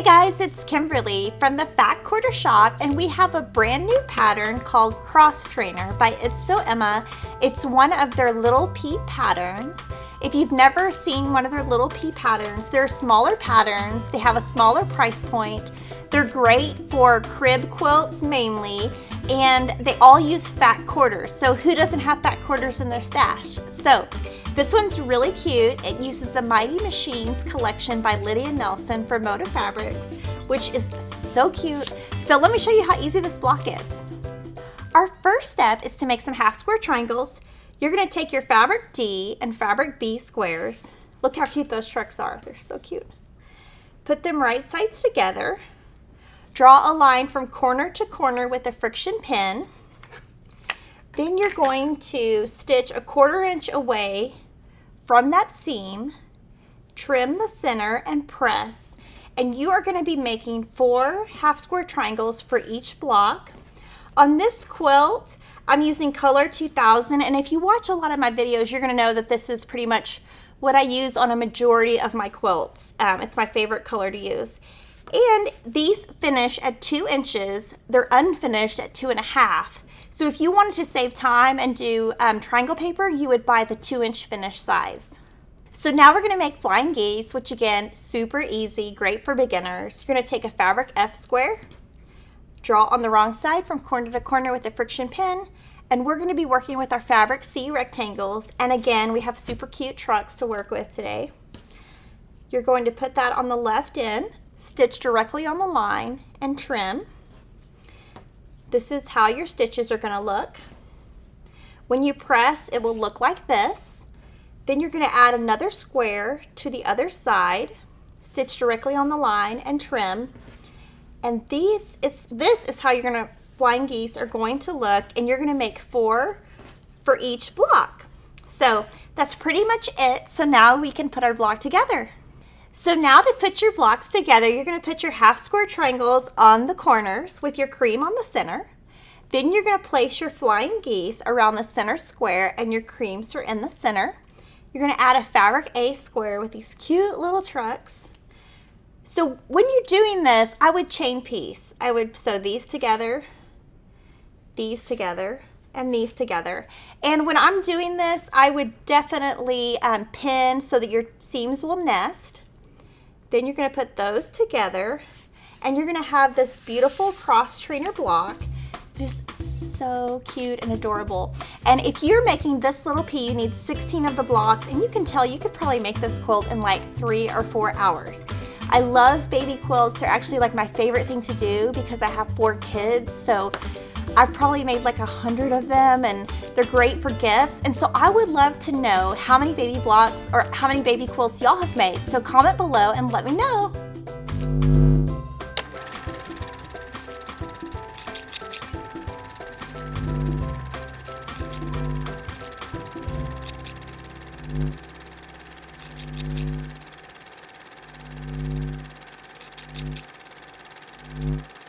Hey guys, it's Kimberly from the Fat Quarter Shop, and we have a brand new pattern called Cross Trainer by It's So Emma. It's one of their little pea patterns. If you've never seen one of their little pea patterns, they're smaller patterns. They have a smaller price point. They're great for crib quilts mainly, and they all use fat quarters. So who doesn't have fat quarters in their stash? So this one's really cute. It uses the Mighty Machines collection by Lydia Nelson for Moda Fabrics, which is so cute. So let me show you how easy this block is. Our first step is to make some half square triangles. You're gonna take your fabric D and fabric B squares. Look how cute those trucks are. They're so cute. Put them right sides together. Draw a line from corner to corner with a friction pin. Then you're going to stitch a 1/4 inch away from that seam, trim the center and press, and you are going to be making 4 half square triangles for each block. On this quilt, I'm using Color 2000, and if you watch a lot of my videos, you're going to know that this is pretty much what I use on a majority of my quilts. It's my favorite color to use. And these finish at 2 inches. They're unfinished at 2.5. So if you wanted to save time and do triangle paper, you would buy the 2-inch finish size. So now we're going to make flying geese, which again, super easy, great for beginners. You're going to take a fabric F square, draw on the wrong side from corner to corner with a friction pin, and we're going to be working with our fabric C rectangles. And again, we have super cute trucks to work with today. You're going to put that on the left end, stitch directly on the line, and trim. This is how your stitches are going to look. When you press, it will look like this. Then you're going to add another square to the other side, stitch directly on the line, and trim. And this is how you're going to flying geese are going to look, and you're going to make 4 for each block. So that's pretty much it. So now we can put our block together. So now to put your blocks together, you're going to put your half square triangles on the corners with your cream on the center. Then you're going to place your flying geese around the center square, and your creams are in the center. You're going to add a fabric A square with these cute little trucks. So when you're doing this, I would chain piece. I would sew these together, and these together. And when I'm doing this, I would definitely pin so that your seams will nest. Then you're going to put those together, and you're going to have this beautiful cross trainer block. It is so cute and adorable. And if you're making this little pea, you need 16 of the blocks, and you can tell you could probably make this quilt in like 3 or 4 hours. I love baby quilts. They're actually like my favorite thing to do because I have 4 kids, so I've probably made like 100 of them, and they're great for gifts. And so I would love to know how many baby blocks or how many baby quilts y'all have made. So comment below and let me know.